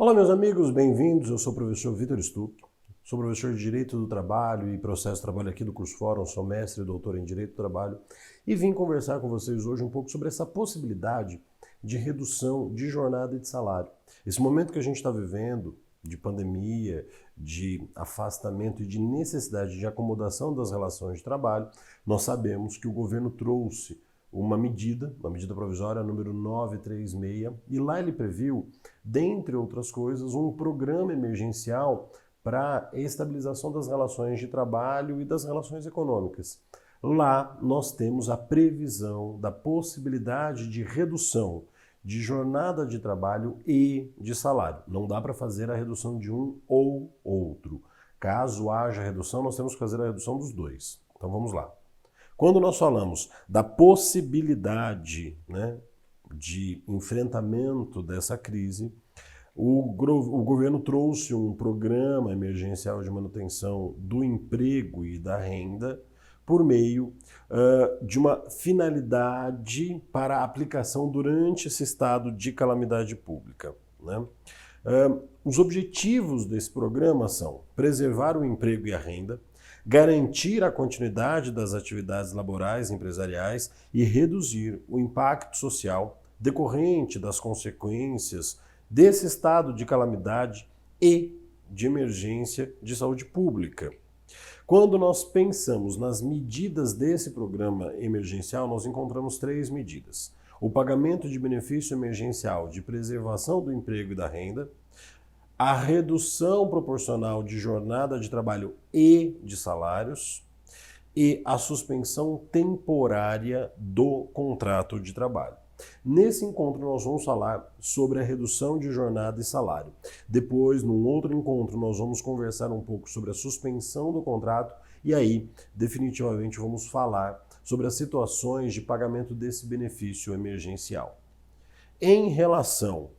Olá, meus amigos, bem-vindos. Eu sou o professor Vitor Stuck, sou professor de Direito do Trabalho e Processo de Trabalho aqui do curso Fórum, sou mestre e doutor em Direito do Trabalho e vim conversar com vocês hoje um pouco sobre essa possibilidade de redução de jornada e de salário. Esse momento que a gente está vivendo, de pandemia, de afastamento e de necessidade de acomodação das relações de trabalho, nós sabemos que o governo trouxe uma medida provisória número 936, e lá ele previu, dentre outras coisas, um programa emergencial para a estabilização das relações de trabalho e das relações econômicas. Lá nós temos a previsão da possibilidade de redução de jornada de trabalho e de salário. Não dá para fazer a redução de um ou outro. Caso haja redução, nós temos que fazer a redução dos dois. Então vamos lá. Quando nós falamos da possibilidade, de enfrentamento dessa crise, o governo trouxe um programa emergencial de manutenção do emprego e da renda por meio de uma finalidade para aplicação durante esse estado de calamidade pública. Os objetivos desse programa são preservar o emprego e a renda, garantir a continuidade das atividades laborais e empresariais e reduzir o impacto social decorrente das consequências desse estado de calamidade e de emergência de saúde pública. Quando nós pensamos nas medidas desse programa emergencial, nós encontramos três medidas: o pagamento de benefício emergencial de preservação do emprego e da renda, a redução proporcional de jornada de trabalho e de salários e a suspensão temporária do contrato de trabalho. Nesse encontro nós vamos falar sobre a redução de jornada e salário. Depois, num outro encontro, nós vamos conversar um pouco sobre a suspensão do contrato e aí, definitivamente, vamos falar sobre as situações de pagamento desse benefício emergencial. Em relação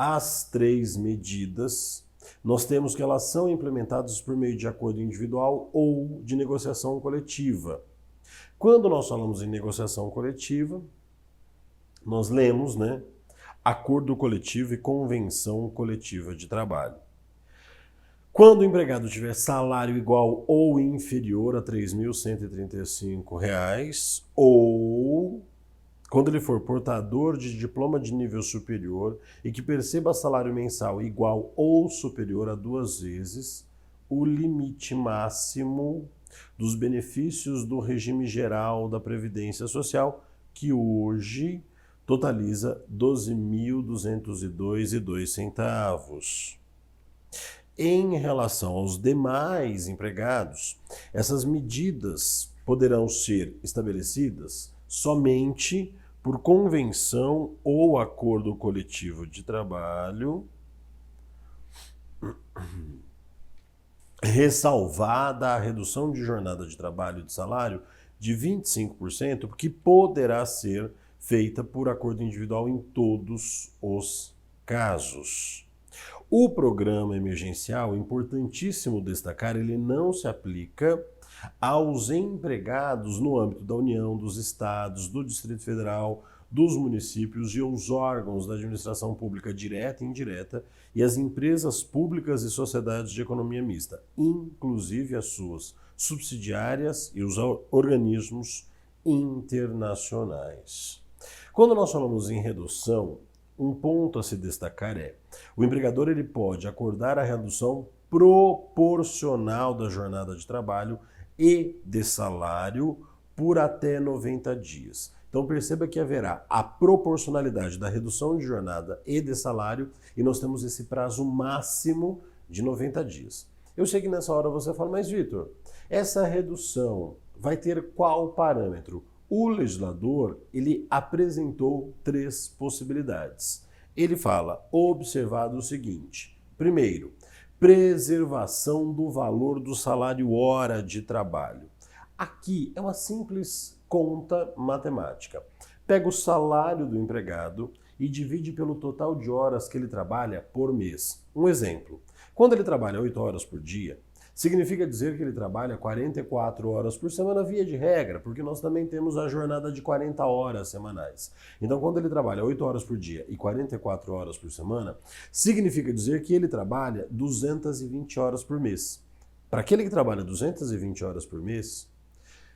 as três medidas, nós temos que elas são implementadas por meio de acordo individual ou de negociação coletiva. Quando nós falamos em negociação coletiva, nós lemos, acordo coletivo e convenção coletiva de trabalho. Quando o empregado tiver salário igual ou inferior a R$ 3.135 ou quando ele for portador de diploma de nível superior e que perceba salário mensal igual ou superior a 2 vezes o limite máximo dos benefícios do regime geral da Previdência Social, que hoje totaliza R$ 12.202,02. Em relação aos demais empregados, essas medidas poderão ser estabelecidas somente por convenção ou acordo coletivo de trabalho, ressalvada a redução de jornada de trabalho e de salário de 25%, que poderá ser feita por acordo individual em todos os casos. O programa emergencial, importantíssimo destacar, ele não se aplica aos empregados no âmbito da União, dos estados, do Distrito Federal, dos municípios e aos órgãos da administração pública direta e indireta e as empresas públicas e sociedades de economia mista, inclusive as suas subsidiárias e os organismos internacionais. Quando nós falamos em redução, um ponto a se destacar é: o empregador ele pode acordar a redução proporcional da jornada de trabalho e de salário por até 90 dias. Então perceba que haverá a proporcionalidade da redução de jornada e de salário e nós temos esse prazo máximo de 90 dias. Eu sei que nessa hora você fala, mas Vitor, essa redução vai ter qual parâmetro? O legislador, ele apresentou três possibilidades. Ele fala, observado o seguinte: primeiro, preservação do valor do salário hora de trabalho. Aqui é uma simples conta matemática. Pega o salário do empregado e divide pelo total de horas que ele trabalha por mês. Um exemplo, quando ele trabalha 8 horas por dia, Significa dizer que ele trabalha 44 horas por semana via de regra, porque nós também temos a jornada de 40 horas semanais. Então, quando ele trabalha 8 horas por dia e 44 horas por semana, significa dizer que ele trabalha 220 horas por mês. Para aquele que trabalha 220 horas por mês,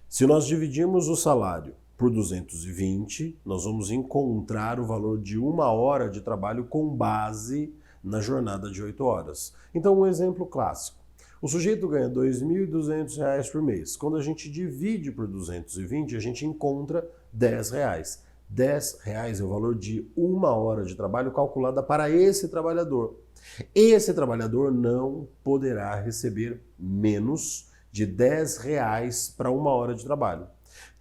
se nós dividirmos o salário por 220, nós vamos encontrar o valor de 1 hora de trabalho com base na jornada de 8 horas. Então, um exemplo clássico. O sujeito ganha R$ 2.200 por mês. Quando a gente divide por 220, a gente encontra R$ 10. R$ 10 é o valor de 1 hora de trabalho calculada para esse trabalhador. Esse trabalhador não poderá receber menos de R$ 10 para 1 hora de trabalho.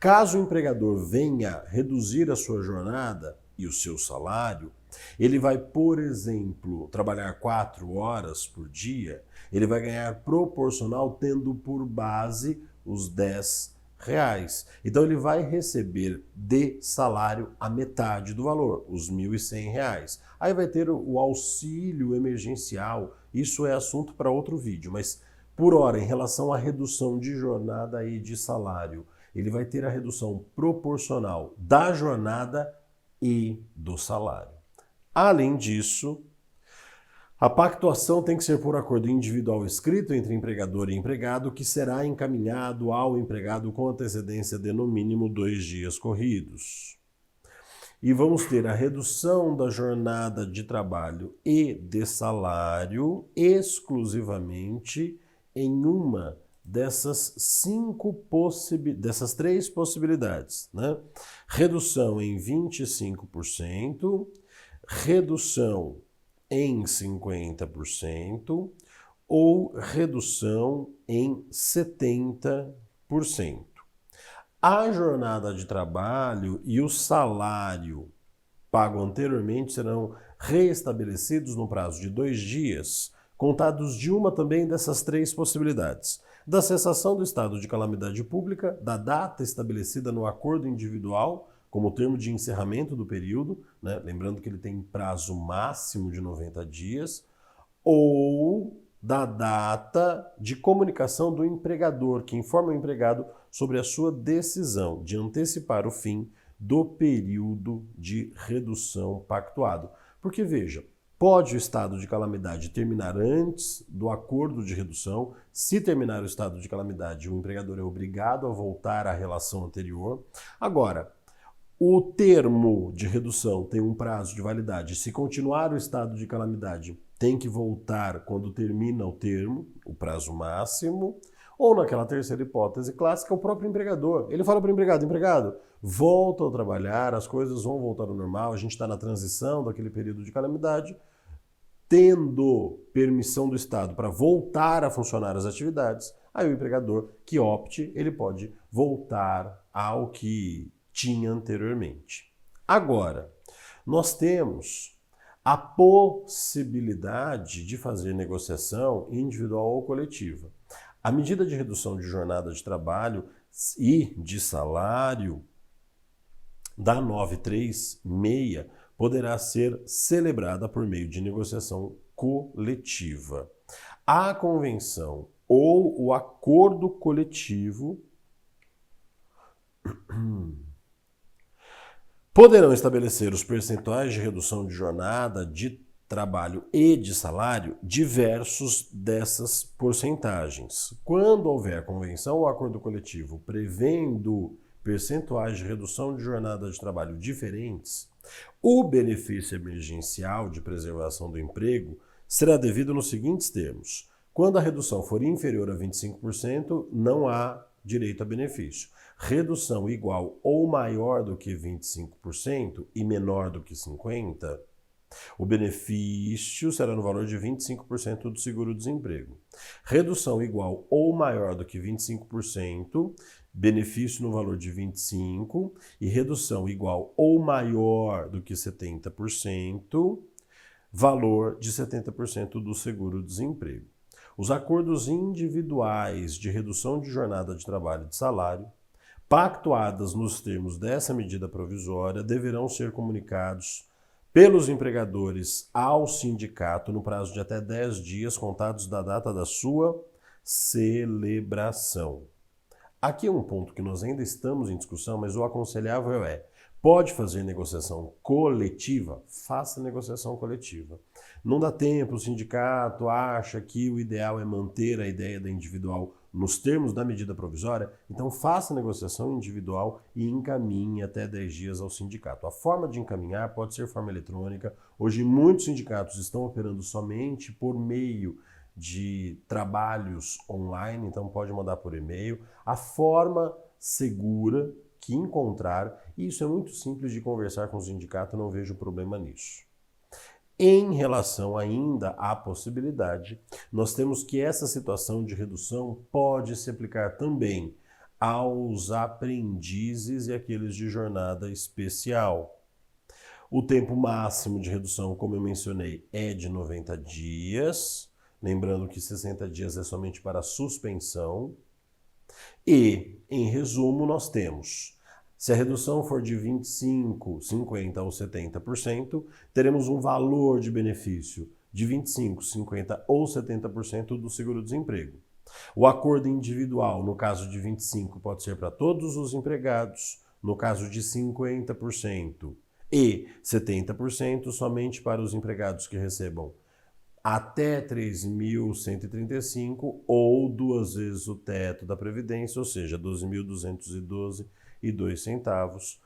Caso o empregador venha reduzir a sua jornada e o seu salário, ele vai, por exemplo, trabalhar 4 horas por dia, ele vai ganhar proporcional tendo por base os R$ 10. Então ele vai receber de salário a metade do valor, os R$ 1.100. Aí vai ter o auxílio emergencial, isso é assunto para outro vídeo, mas por hora, em relação à redução de jornada e de salário, ele vai ter a redução proporcional da jornada e do salário. Além disso, a pactuação tem que ser por acordo individual escrito entre empregador e empregado, que será encaminhado ao empregado com antecedência de no mínimo 2 dias corridos. E vamos ter a redução da jornada de trabalho e de salário exclusivamente em uma dessas dessas 3 possibilidades, né? Redução em 25%, redução em 50% ou redução em 70%. A jornada de trabalho e o salário pago anteriormente serão reestabelecidos no prazo de 2 dias, contados de uma também dessas 3 possibilidades: da cessação do estado de calamidade pública, da data estabelecida no acordo individual, como termo de encerramento do período, né? Lembrando que ele tem prazo máximo de 90 dias, ou da data de comunicação do empregador, que informa o empregado sobre a sua decisão de antecipar o fim do período de redução pactuado. Porque, veja, pode o estado de calamidade terminar antes do acordo de redução. Se terminar o estado de calamidade, o empregador é obrigado a voltar à relação anterior. Agora, o termo de redução tem um prazo de validade. Se continuar o estado de calamidade, tem que voltar quando termina o termo, o prazo máximo. Ou naquela terceira hipótese clássica, o próprio empregador. Ele fala para o empregado: empregado, volta a trabalhar, as coisas vão voltar ao normal, a gente está na transição daquele período de calamidade. Tendo permissão do Estado para voltar a funcionar as atividades, aí o empregador que opte, ele pode voltar ao que tinha anteriormente. Agora, nós temos a possibilidade de fazer negociação individual ou coletiva. A medida de redução de jornada de trabalho e de salário da 936 poderá ser celebrada por meio de negociação coletiva. A convenção ou o acordo coletivo poderão estabelecer os percentuais de redução de jornada de trabalho e de salário diversos dessas porcentagens. Quando houver convenção ou acordo coletivo prevendo percentuais de redução de jornada de trabalho diferentes, o benefício emergencial de preservação do emprego será devido nos seguintes termos: quando a redução for inferior a 25%, não há direito a benefício. Redução igual ou maior do que 25% e menor do que 50%, o benefício será no valor de 25% do seguro-desemprego. Redução igual ou maior do que 25%, benefício no valor de 25%, e redução igual ou maior do que 70%, valor de 70% do seguro-desemprego. Os acordos individuais de redução de jornada de trabalho e de salário, pactuadas nos termos dessa medida provisória, deverão ser comunicados pelos empregadores ao sindicato no prazo de até 10 dias contados da data da sua celebração. Aqui é um ponto que nós ainda estamos em discussão, mas o aconselhável é: pode fazer negociação coletiva? Faça negociação coletiva. Não dá tempo, o sindicato acha que o ideal é manter a ideia da individual nos termos da medida provisória, então faça negociação individual e encaminhe até 10 dias ao sindicato. A forma de encaminhar pode ser forma eletrônica. Hoje muitos sindicatos estão operando somente por meio de trabalhos online, então pode mandar por e-mail. A forma segura que encontrar, e isso é muito simples de conversar com o sindicato, não vejo problema nisso. Em relação ainda à possibilidade, nós temos que essa situação de redução pode se aplicar também aos aprendizes e aqueles de jornada especial. O tempo máximo de redução, como eu mencionei, é de 90 dias, lembrando que 60 dias é somente para suspensão. E, em resumo, nós temos: se a redução for de 25%, 50% ou 70%, teremos um valor de benefício de 25%, 50% ou 70% do seguro-desemprego. O acordo individual, no caso de 25%, pode ser para todos os empregados, no caso de 50%, e 70% somente para os empregados que recebam até 3.135 ou 2 vezes o teto da Previdência, ou seja, 12.212,02.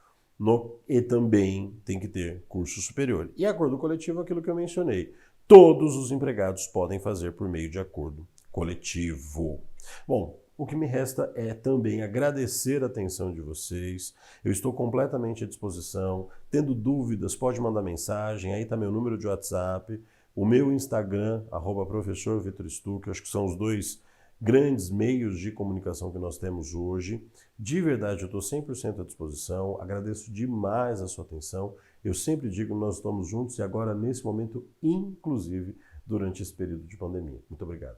E também tem que ter curso superior. E acordo coletivo é aquilo que eu mencionei. Todos os empregados podem fazer por meio de acordo coletivo. Bom, o que me resta é também agradecer a atenção de vocês. Eu estou completamente à disposição. Tendo dúvidas, pode mandar mensagem. Aí está meu número de WhatsApp. O meu Instagram, @professor Vitor Stuck, acho que são os dois grandes meios de comunicação que nós temos hoje. De verdade, eu estou 100% à disposição, agradeço demais a sua atenção. Eu sempre digo que nós estamos juntos e agora, nesse momento, inclusive, durante esse período de pandemia. Muito obrigado.